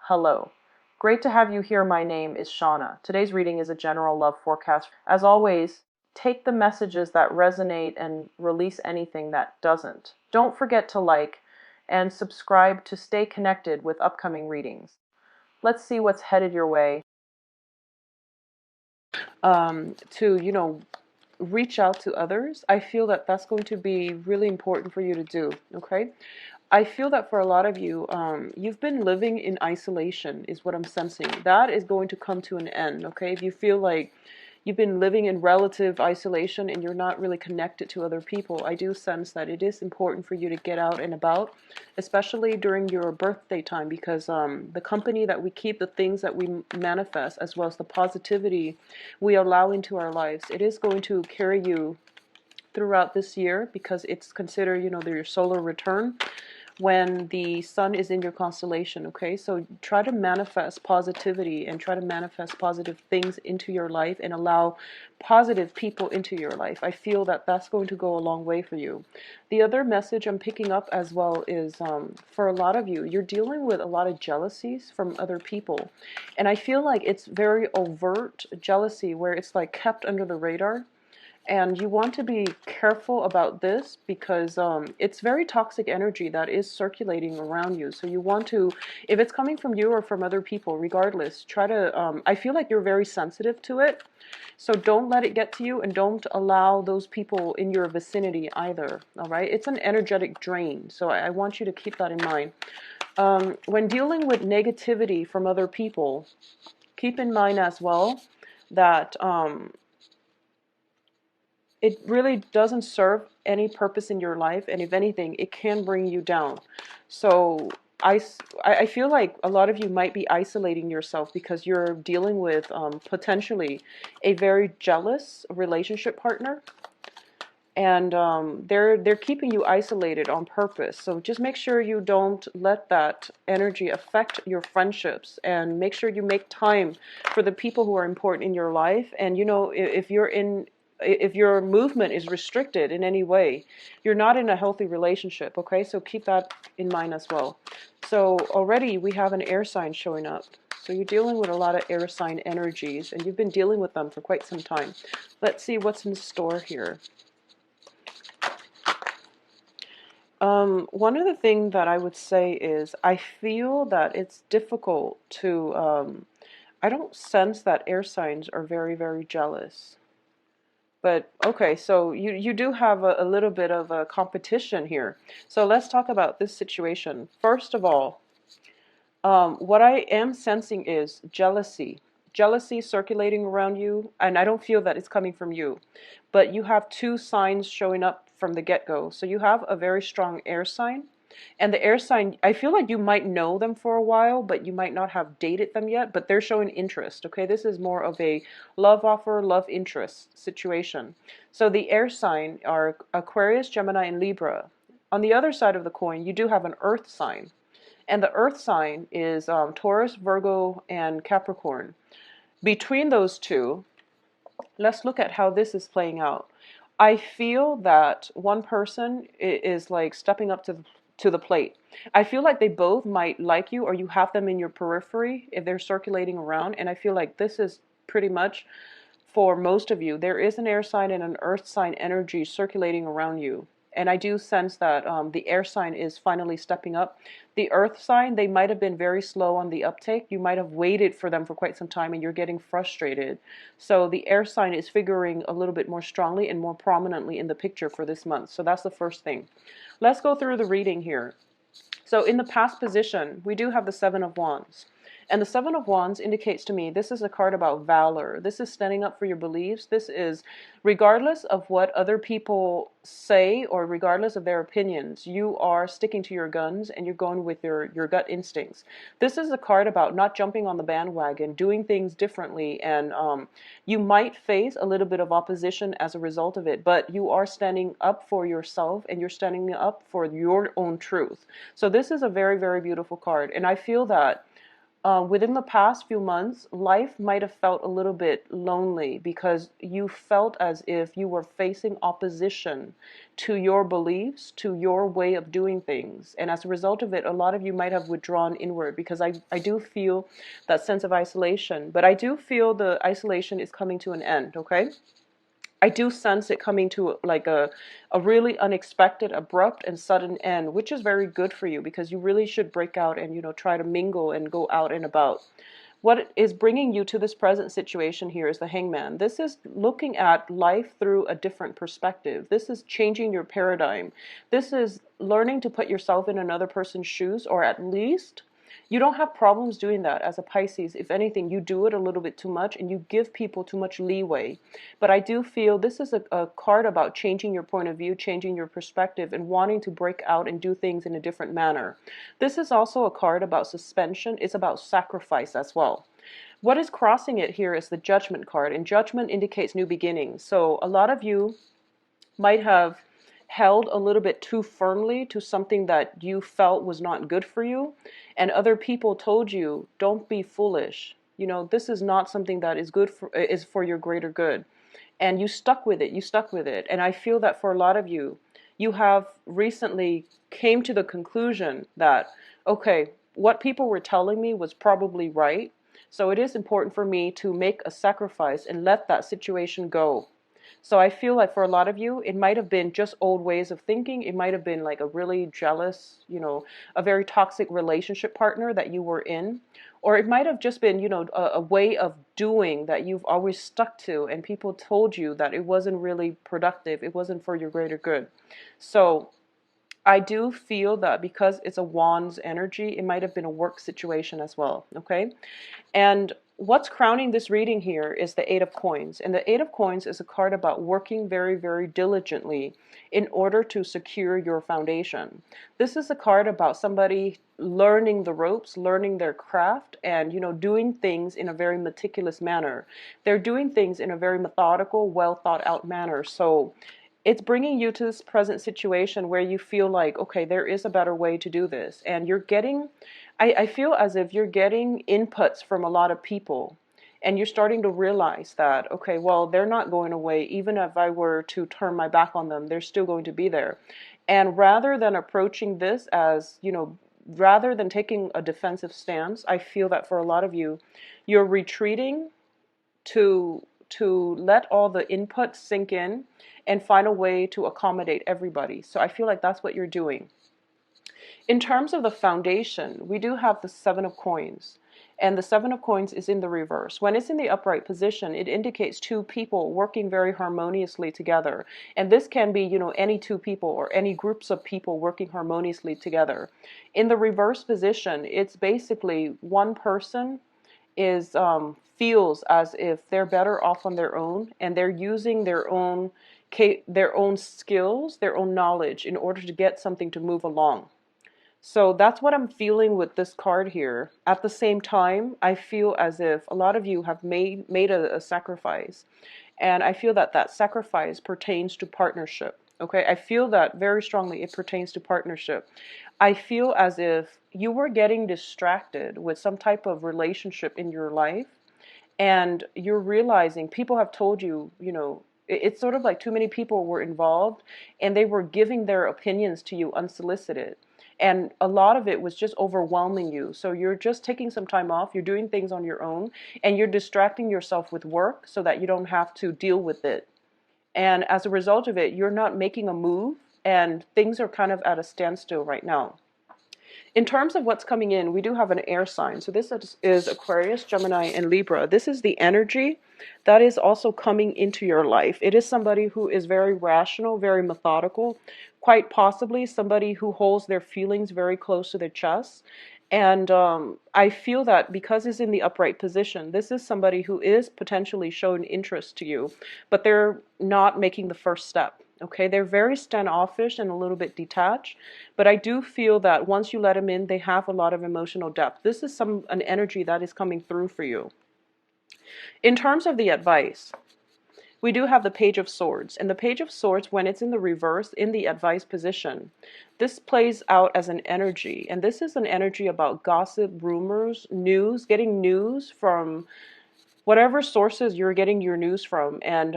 Hello. Great to have you here. My name is Shauna. Today's reading is a general love forecast. As always, take the messages that resonate and release anything that doesn't. Don't forget to like and subscribe to stay connected with upcoming readings. Let's see what's headed your way. To reach out to others. I feel that that's going to be really important for you to do. Okay. I feel that for a lot of you, you've been living in isolation, is what I'm sensing. That is going to come to an end, okay? If you feel like you've been living in relative isolation and you're not really connected to other people, I do sense that it is important for you to get out and about, especially during your birthday time, because the company that we keep, the things that we manifest, as well as the positivity we allow into our lives, it is going to carry you throughout this year because it's considered, your solar return when the sun is in your constellation, okay? So try to manifest positivity and try to manifest positive things into your life and allow positive people into your life. I feel that that's going to go a long way for you. The other message I'm picking up as well is for a lot of you, you're dealing with a lot of jealousies from other people. And I feel like it's very overt jealousy where it's like kept under the radar. And you want to be careful about this because it's very toxic energy that is circulating around you. So you want to, if it's coming from you or from other people, regardless, try to, I feel like you're very sensitive to it. So don't let it get to you and don't allow those people in your vicinity either. All right. It's an energetic drain. So I want you to keep that in mind. When dealing with negativity from other people, keep in mind as well that, it really doesn't serve any purpose in your life, and if anything, it can bring you down. So I feel like a lot of you might be isolating yourself because you're dealing with potentially a very jealous relationship partner, and they're keeping you isolated on purpose. So just make sure you don't let that energy affect your friendships, and make sure you make time for the people who are important in your life. And if your movement is restricted in any way, you're not in a healthy relationship, okay? So keep that in mind as well. So already we have an air sign showing up. So you're dealing with a lot of air sign energies, and you've been dealing with them for quite some time. Let's see what's in store here. One of the things that I would say is I feel that it's difficult to, I don't sense that air signs are very, very jealous. But okay, so you do have a little bit of a competition here. So let's talk about this situation. First of all, what I am sensing is jealousy. Jealousy circulating around you, and I don't feel that it's coming from you. But you have two signs showing up from the get-go. So you have a very strong air sign. And the air sign, I feel like you might know them for a while, but you might not have dated them yet, but they're showing interest, okay? This is more of a love offer, love interest situation. So the air sign are Aquarius, Gemini, and Libra. On the other side of the coin, you do have an earth sign. And the earth sign is Taurus, Virgo, and Capricorn. Between those two, let's look at how this is playing out. I feel that one person is like stepping up to the plate. I feel like they both might like you, or you have them in your periphery if they're circulating around. And I feel like this is pretty much for most of you. There is an air sign and an earth sign energy circulating around you. And I do sense that the air sign is finally stepping up. The earth sign, they might have been very slow on the uptake. You might have waited for them for quite some time and you're getting frustrated. So the air sign is figuring a little bit more strongly and more prominently in the picture for this month. So that's the first thing. Let's go through the reading here. So in the past position, we do have the Seven of Wands. And the Seven of Wands indicates to me this is a card about valor. This is standing up for your beliefs. This is, regardless of what other people say or regardless of their opinions, you are sticking to your guns and you're going with your gut instincts. This is a card about not jumping on the bandwagon, doing things differently, and you might face a little bit of opposition as a result of it, but you are standing up for yourself and you're standing up for your own truth. So this is a very, very beautiful card. And I feel that within the past few months, life might have felt a little bit lonely because you felt as if you were facing opposition to your beliefs, to your way of doing things. And as a result of it, a lot of you might have withdrawn inward because I do feel that sense of isolation. But I do feel the isolation is coming to an end, okay? I do sense it coming to like a really unexpected, abrupt, and sudden end, which is very good for you because you really should break out and, try to mingle and go out and about. What is bringing you to this present situation here is the Hangman. This is looking at life through a different perspective. This is changing your paradigm. This is learning to put yourself in another person's shoes, or at least you don't have problems doing that as a Pisces. If anything, you do it a little bit too much and you give people too much leeway. But I do feel this is a card about changing your point of view, changing your perspective, and wanting to break out and do things in a different manner. This is also a card about suspension. It's about sacrifice as well. What is crossing it here is the Judgment card, and Judgment indicates new beginnings. So a lot of you might have held a little bit too firmly to something that you felt was not good for you, and other people told you, don't be foolish, this is not something that is for your greater good, and you stuck with it. And I feel that for a lot of you, you have recently came to the conclusion that, okay, what people were telling me was probably right, so it is important for me to make a sacrifice and let that situation go. So I feel like for a lot of you, it might have been just old ways of thinking. It might have been like a really jealous, a very toxic relationship partner that you were in. Or it might have just been, a way of doing that you've always stuck to, and people told you that it wasn't really productive. It wasn't for your greater good. So I do feel that because it's a Wands energy, it might have been a work situation as well, okay? And what's crowning this reading here is the Eight of Coins. And the Eight of Coins is a card about working very, very diligently in order to secure your foundation. This is a card about somebody learning the ropes, learning their craft, and, doing things in a very meticulous manner. They're doing things in a very methodical, well thought out manner. So it's bringing you to this present situation where you feel like, okay, there is a better way to do this. And you're getting, I feel as if you're getting inputs from a lot of people. And you're starting to realize that, okay, well, they're not going away. Even if I were to turn my back on them, they're still going to be there. And rather than approaching this as, rather than taking a defensive stance, I feel that for a lot of you, you're retreating to let all the inputs sink in and find a way to accommodate everybody. So I feel like that's what you're doing. In terms of the foundation, we do have the Seven of Coins. And the Seven of Coins is in the reverse. When it's in the upright position, it indicates two people working very harmoniously together. And this can be, any two people or any groups of people working harmoniously together. In the reverse position, it's basically one person is feels as if they're better off on their own, and they're using their own skills, their own knowledge in order to get something to move along. So that's what I'm feeling with this card here. At the same time, I feel as if a lot of you have made a sacrifice, and I feel that that sacrifice pertains to partnership. Okay, I feel that very strongly it pertains to partnership. I feel as if you were getting distracted with some type of relationship in your life, and you're realizing people have told you, it's sort of like too many people were involved and they were giving their opinions to you unsolicited. And a lot of it was just overwhelming you. So you're just taking some time off, you're doing things on your own, and you're distracting yourself with work so that you don't have to deal with it. And as a result of it, you're not making a move, and things are kind of at a standstill right now. In terms of what's coming in, we do have an air sign. So this is Aquarius, Gemini, and Libra. This is the energy that is also coming into your life. It is somebody who is very rational, very methodical, quite possibly somebody who holds their feelings very close to their chest. And I feel that because it's in the upright position, this is somebody who is potentially showing interest to you, but they're not making the first step. Okay, they're very standoffish and a little bit detached, but I do feel that once you let them in, they have a lot of emotional depth. This is an energy that is coming through for you. In terms of the advice, We do have the Page of Swords. And the Page of Swords, when it's in the reverse, in the advice position, this plays out as an energy. And this is an energy about gossip, rumors, news, getting news from whatever sources you're getting your news from. And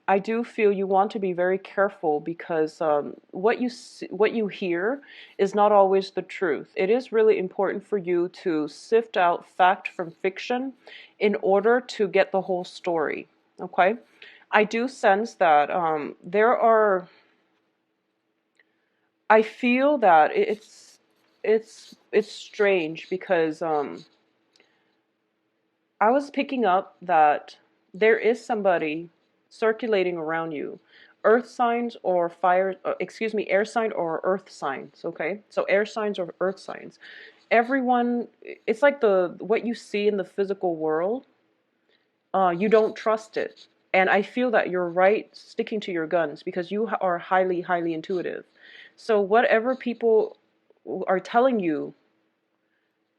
I do feel you want to be very careful because what you hear is not always the truth. It is really important for you to sift out fact from fiction in order to get the whole story. Okay? I do sense that I feel that it's strange because I was picking up that there is somebody circulating around you, earth signs or air sign or earth signs. Okay, so air signs or earth signs. Everyone, it's like the what you see in the physical world. You don't trust it, and I feel that you're right sticking to your guns because you are highly, highly intuitive. So whatever people are telling you,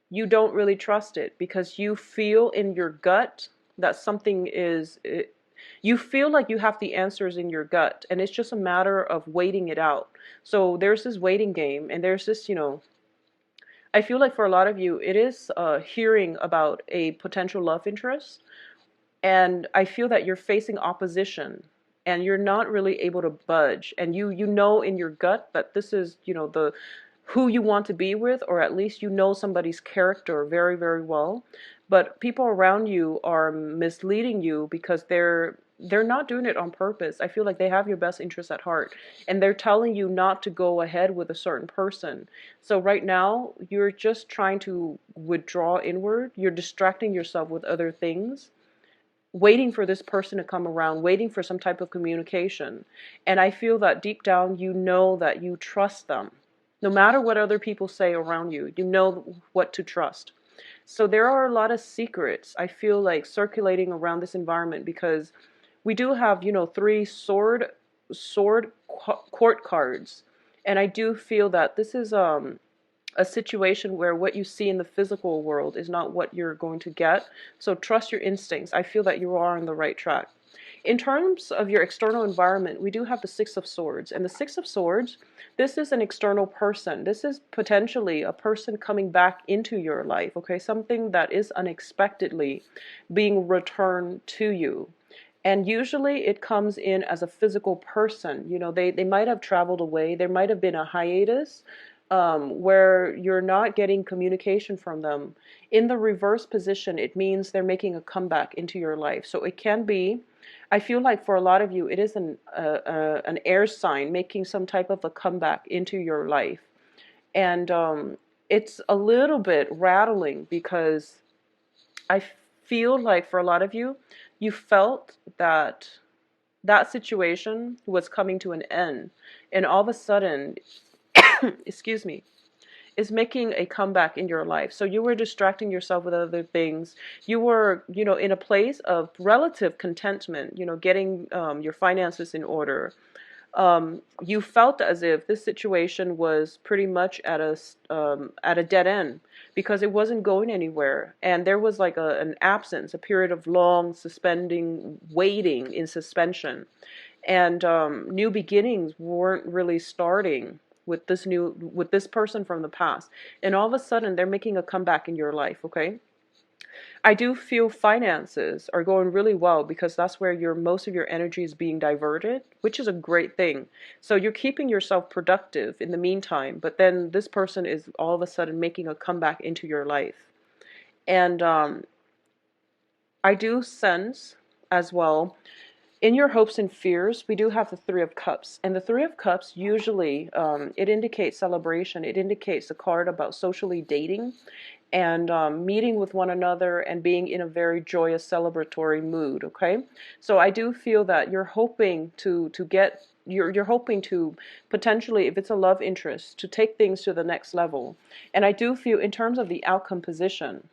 you don't really trust it because you feel in your gut that you feel like you have the answers in your gut and it's just a matter of waiting it out. So there's this waiting game and there's this, I feel like for a lot of you, it is hearing about a potential love interest, and I feel that you're facing opposition and you're not really able to budge, and you know in your gut that this is, the who you want to be with, or at least you know somebody's character very, very well. But people around you are misleading you because they're not doing it on purpose. I feel like they have your best interest at heart and they're telling you not to go ahead with a certain person. So right now you're just trying to withdraw inward. You're distracting yourself with other things, waiting for this person to come around, waiting for some type of communication. And I feel that deep down, you know that you trust them. No matter what other people say around you, you know what to trust. So there are a lot of secrets, I feel like, circulating around this environment because we do have, three sword court cards. And I do feel that this is a situation where what you see in the physical world is not what you're going to get. So trust your instincts. I feel that you are on the right track. In terms of your external environment, we do have the Six of Swords. And the Six of Swords, this is an external person. This is potentially a person coming back into your life, okay? Something that is unexpectedly being returned to you. And usually it comes in as a physical person. They might have traveled away. There might have been a hiatus where you're not getting communication from them. In the reverse position, it means they're making a comeback into your life. So it can be, I feel like for a lot of you, it is an air sign making some type of a comeback into your life. And it's a little bit rattling because I feel like for a lot of you, you felt that that situation was coming to an end. And all of a sudden, excuse me, is making a comeback in your life. So you were distracting yourself with other things. You were, in a place of relative contentment, getting your finances in order. You felt as if this situation was pretty much at a dead end because it wasn't going anywhere. And there was like an absence, a period of long suspending, waiting in suspension. And new beginnings weren't really starting with this person from the past, and all of a sudden they're making a comeback in your life. Okay, I do feel finances are going really well because that's where most of your energy is being diverted, which is a great thing. So you're keeping yourself productive in the meantime, but then this person is all of a sudden making a comeback into your life. And I do sense as well, in your hopes and fears, we do have the Three of Cups. And the Three of Cups, usually, it indicates celebration. It indicates a card about socially dating and meeting with one another and being in a very joyous, celebratory mood, okay? So I do feel that you're hoping you're hoping to potentially, if it's a love interest, to take things to the next level. And I do feel in terms of the outcome position,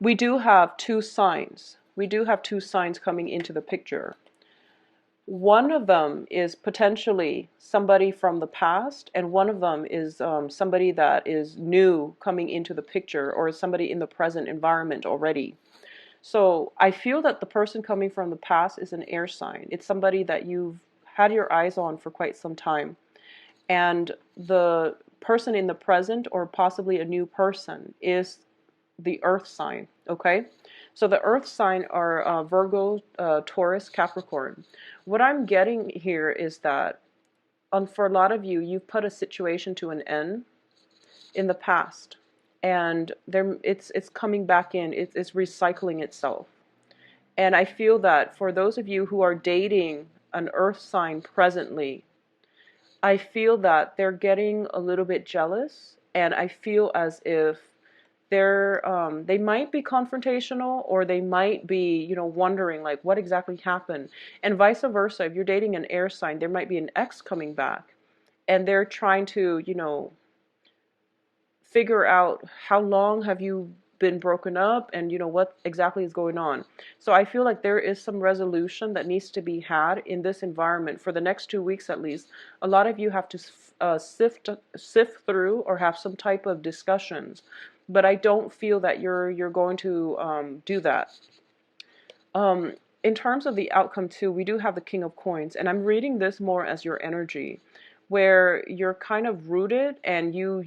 we do have two signs. We do have two signs coming into the picture. One of them is potentially somebody from the past, and one of them is somebody that is new coming into the picture, or somebody in the present environment already. So I feel that the person coming from the past is an air sign. It's somebody that you've had your eyes on for quite some time. And the person in the present, or possibly a new person, is the earth sign. Okay, so the earth sign are Virgo, Taurus, Capricorn. What I'm getting here is that for a lot of you, you've put a situation to an end in the past, and it's coming back in. It's recycling itself. And I feel that for those of you who are dating an earth sign presently, I feel that they're getting a little bit jealous, and I feel as if they might be confrontational, or they might be, wondering like what exactly happened. And vice versa, if you're dating an air sign, there might be an ex coming back, and they're trying to, figure out how long have you been broken up, and what exactly is going on. So I feel like there is some resolution that needs to be had in this environment for the next 2 weeks at least. A lot of you have to sift through or have some type of discussions, but I don't feel that you're going to do that. um, in terms of the outcome too, we do have the King of Coins, and I'm reading this more as your energy, where you're kind of rooted, and you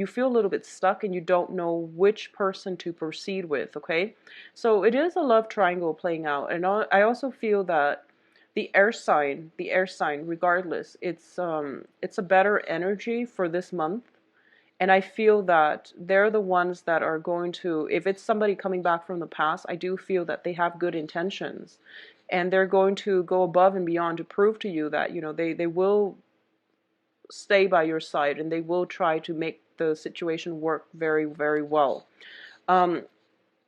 feel a little bit stuck, and you don't know which person to proceed with. Okay, so it is a love triangle playing out, and I also feel that the air sign, regardless, it's a better energy for this month. And I feel that they're the ones that are going to, if it's somebody coming back from the past, I do feel that they have good intentions. And they're going to go above and beyond to prove to you that, they will stay by your side, and they will try to make the situation work very, very well. Um,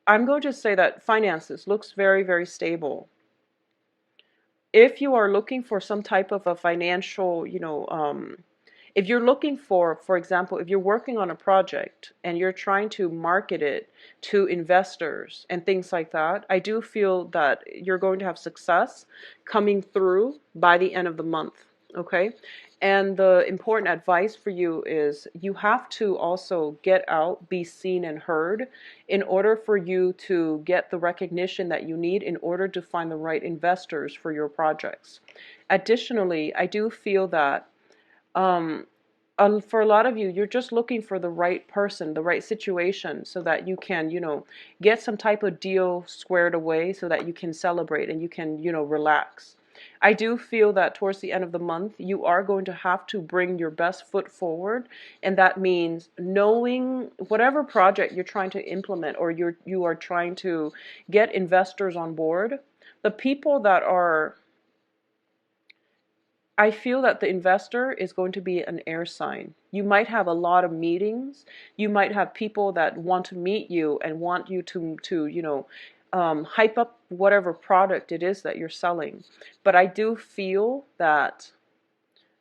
I'm going to say that finances looks very, very stable. If you are looking for some type of a financial, if you're looking for example, if you're working on a project and you're trying to market it to investors and things like that, I do feel that you're going to have success coming through by the end of the month. Okay. And the important advice for you is you have to also get out, be seen and heard in order for you to get the recognition that you need in order to find the right investors for your projects. Additionally, I do feel that um, for a lot of you, you're just looking for the right person, the right situation, so that you can, get some type of deal squared away so that you can celebrate and you can, relax. I do feel that towards the end of the month, you are going to have to bring your best foot forward. And that means knowing whatever project you're trying to implement, or you are trying to get investors on board, the people that are, I feel that the investor is going to be an air sign. You might have a lot of meetings. You might have people that want to meet you and want you to hype up whatever product it is that you're selling. But I do feel that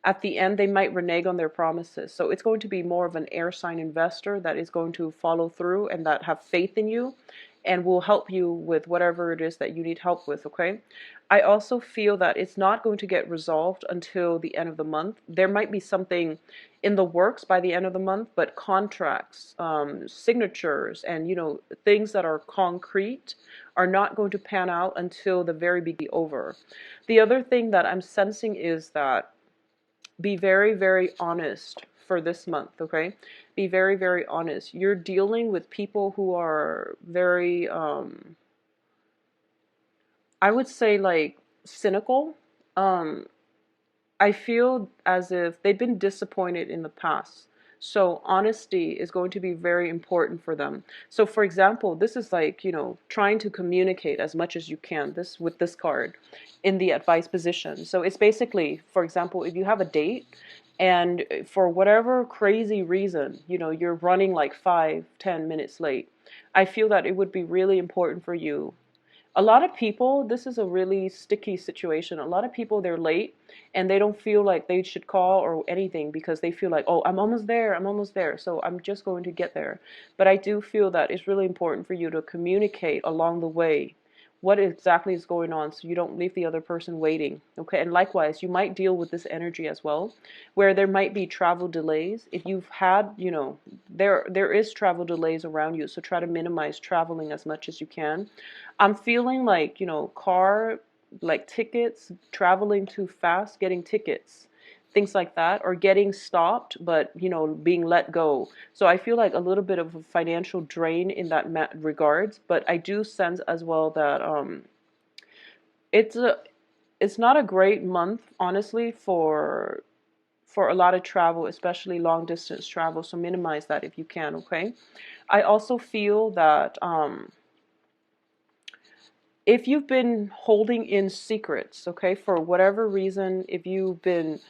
at the end they might renege on their promises. So it's going to be more of an air sign investor that is going to follow through and that have faith in you and will help you with whatever it is that you need help with. Okay, I also feel that it's not going to get resolved until the end of the month. There might be something in the works by the end of the month, but contracts, signatures, and things that are concrete are not going to pan out until the very beginning over. The other thing that I'm sensing is that be very, very honest for this month. Okay, be very, very honest. You're dealing with people who are very I would say like cynical. um I feel as if they've been disappointed in the past. So honesty is going to be very important for them. So for example, this is like, trying to communicate as much as you can this with this card in the advice position. So it's basically, for example, if you have a date and for whatever crazy reason, you're running like 5-10 minutes late, I feel that it would be really important for you. A lot of people, this is a really sticky situation. A lot of people, they're late and they don't feel like they should call or anything because they feel like, oh, I'm almost there, I'm almost there, so I'm just going to get there. But I do feel that it's really important for you to communicate along the way what exactly is going on so you don't leave the other person waiting. Okay, and likewise, you might deal with this energy as well, where there might be travel delays. If you've had, there is travel delays around you, so try to minimize traveling as much as you can. I'm feeling like, car, like tickets, traveling too fast, getting tickets, things like that, or getting stopped, but being let go. So I feel like a little bit of a financial drain in that regards, but I do sense as well that it's a it's not a great month, honestly, for a lot of travel, especially long distance travel. So minimize that if you can. Okay. I also feel that if you've been holding in secrets, okay, for whatever reason, if you've been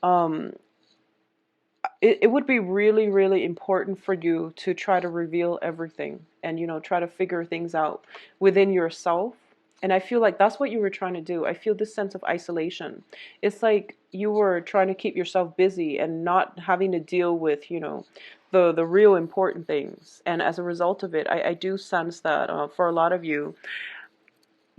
um, it would be really, really important for you to try to reveal everything and, try to figure things out within yourself. And I feel like that's what you were trying to do. I feel this sense of isolation. It's like you were trying to keep yourself busy and not having to deal with, the real important things. And as a result of it, I do sense that for a lot of you,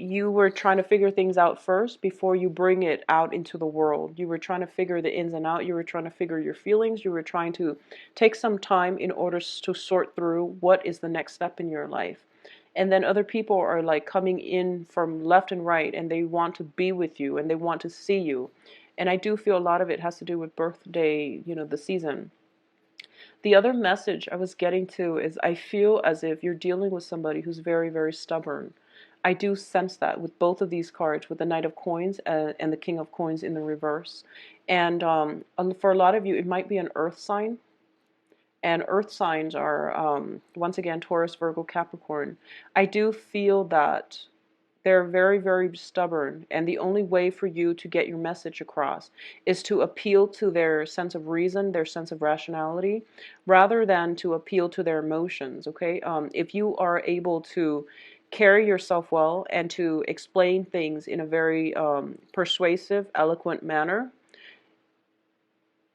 you were trying to figure things out first before you bring it out into the world. You were trying to figure the ins and out. You were trying to figure your feelings. You were trying to take some time in order to sort through what is the next step in your life. And then other people are like coming in from left and right, and they want to be with you and they want to see you. And I do feel a lot of it has to do with birthday, the season. The other message I was getting to is I feel as if you're dealing with somebody who's very, very stubborn. I do sense that with both of these cards, with the Knight of Coins and the King of Coins in the reverse. And for a lot of you, it might be an earth sign. And earth signs are, once again, Taurus, Virgo, Capricorn. I do feel that they're very, very stubborn, and the only way for you to get your message across is to appeal to their sense of reason, their sense of rationality, rather than to appeal to their emotions, okay? If you are able to carry yourself well and to explain things in a very persuasive, eloquent manner,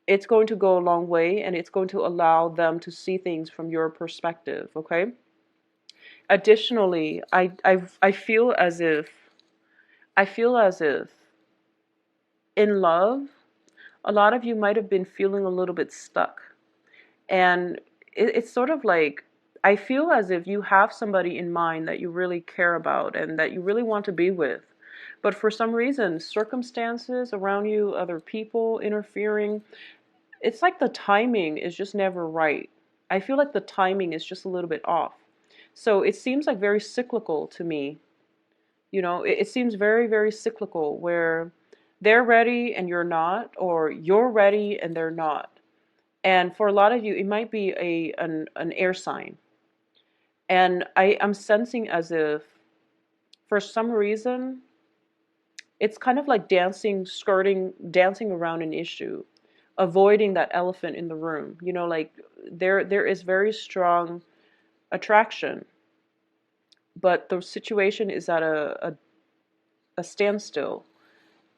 it's going to go a long way, and it's going to allow them to see things from your perspective, okay? Additionally, I feel as if in love, a lot of you might have been feeling a little bit stuck. And it's sort of like, I feel as if you have somebody in mind that you really care about and that you really want to be with. But for some reason, circumstances around you, other people interfering, it's like the timing is just never right. I feel like the timing is just a little bit off. So it seems like very cyclical to me. It seems very, very cyclical where they're ready and you're not, or you're ready and they're not. And for a lot of you, it might be an air sign. And I'm sensing as if, for some reason, it's kind of like dancing around an issue, avoiding that elephant in the room. Like there is very strong attraction, but the situation is at a standstill.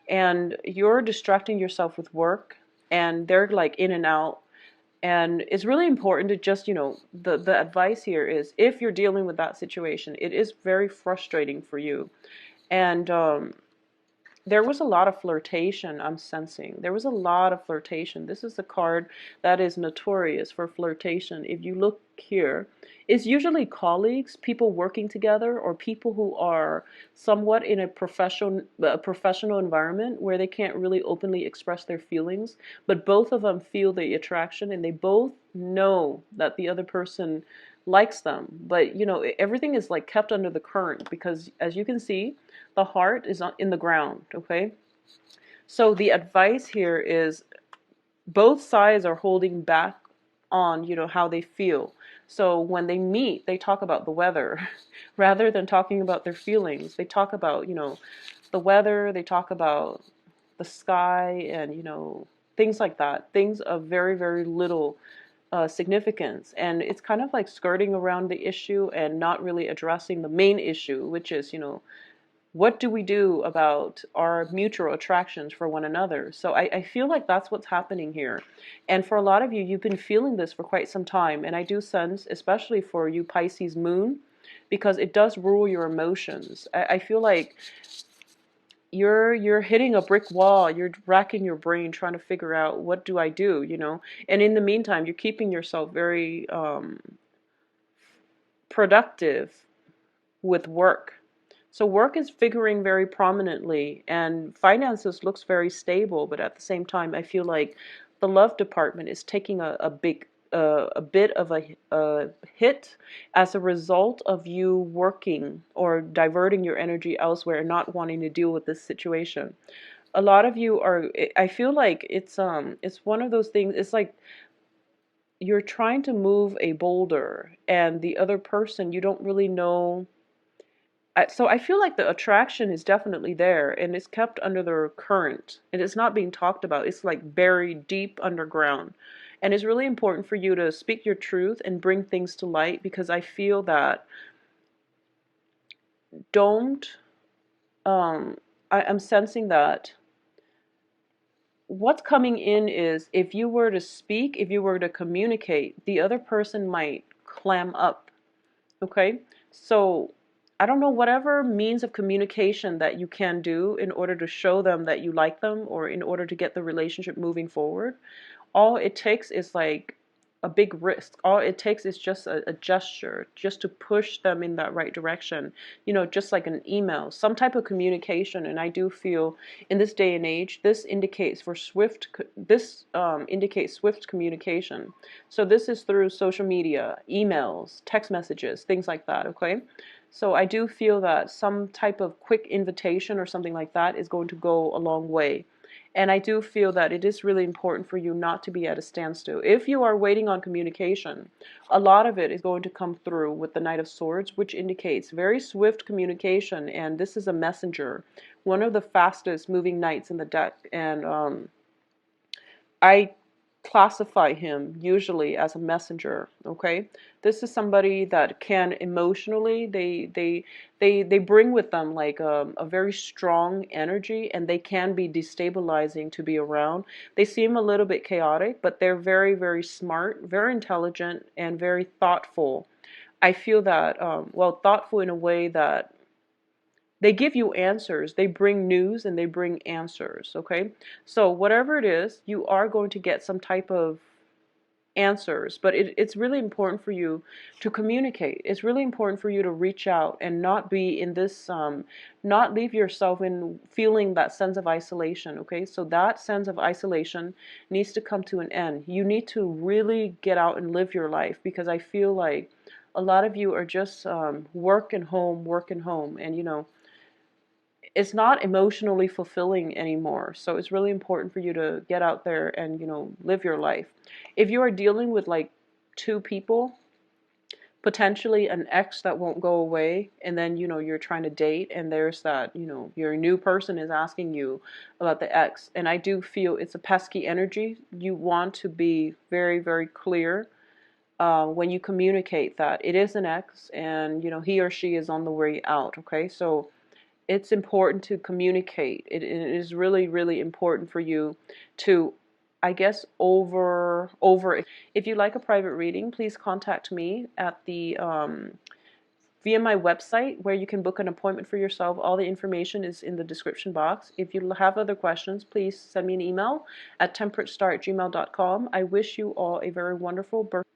And you're distracting yourself with work, and they're like in and out. And it's really important to just, the advice here is, if you're dealing with that situation, it is very frustrating for you. And there was a lot of flirtation, I'm sensing. There was a lot of flirtation. This is the card that is notorious for flirtation. If you look here, it's usually colleagues, people working together, or people who are somewhat in a professional environment where they can't really openly express their feelings, but both of them feel the attraction and they both know that the other person likes them. But everything is like kept under the current, because as you can see, the heart is in the ground, okay? So the advice here is, both sides are holding back on, how they feel. So when they meet, they talk about the weather rather than talking about their feelings. They talk about, the weather, they talk about the sky, and, things like that. Things of very, very little significance. And it's kind of like skirting around the issue and not really addressing the main issue, which is, what do we do about our mutual attractions for one another? So I feel like that's what's happening here. And for a lot of you, you've been feeling this for quite some time. And I do sense, especially for you Pisces moon, because it does rule your emotions. I feel like you're hitting a brick wall. You're racking your brain trying to figure out, what do I do, and in the meantime you're keeping yourself very productive with work. So work is figuring very prominently, and finances looks very stable, but at the same time I feel like the love department is taking a bit of a hit as a result of you working or diverting your energy elsewhere and not wanting to deal with this situation. A lot of you are, I feel like it's one of those things. It's like you're trying to move a boulder and the other person, you don't really know. So I feel like the attraction is definitely there, and it's kept under the current, and it's not being talked about. It's like buried deep underground, and it's really important for you to speak your truth and bring things to light, because I feel that don't I'm sensing that what's coming in is, if you were to speak, if you were to communicate, the other person might clam up. Okay? So I don't know, whatever means of communication that you can do in order to show them that you like them, or in order to get the relationship moving forward, all it takes is like a big risk. All it takes is just a gesture, just to push them in that right direction. Just like an email, some type of communication. And I do feel in this day and age, this indicates for swift. This indicates swift communication. So this is through social media, emails, text messages, things like that. Okay. So I do feel that some type of quick invitation or something like that is going to go a long way. And I do feel that it is really important for you not to be at a standstill. If you are waiting on communication, a lot of it is going to come through with the Knight of Swords, which indicates very swift communication. And this is a messenger, one of the fastest moving knights in the deck. And I classify him usually as a messenger. Okay, this is somebody that can emotionally, they bring with them like a very strong energy, and they can be destabilizing to be around. They seem a little bit chaotic, but they're very, very smart, very intelligent, and very thoughtful. I feel that well, thoughtful in a way that they give you answers. They bring news and they bring answers. Okay, so whatever it is, you are going to get some type of answers, but it's really important for you to communicate. It's really important for you to reach out and not be in this not leave yourself in feeling that sense of isolation. Okay, so that sense of isolation needs to come to an end. You need to really get out and live your life, because I feel like a lot of you are just work and home, work and home, and it's not emotionally fulfilling anymore. So it's really important for you to get out there and, live your life. If you are dealing with like two people, potentially an ex that won't go away, and then, you're trying to date, and there's that, your new person is asking you about the ex. And I do feel it's a pesky energy. You want to be very, very clear when you communicate that it is an ex, and, he or she is on the way out. Okay, so it's important to communicate. It is really, really important for you to, I guess, over. If you like a private reading, please contact me at the via my website, where you can book an appointment for yourself. All the information is in the description box. If you have other questions, please send me an email at temperatestar@gmail.com. I wish you all a very wonderful birthday.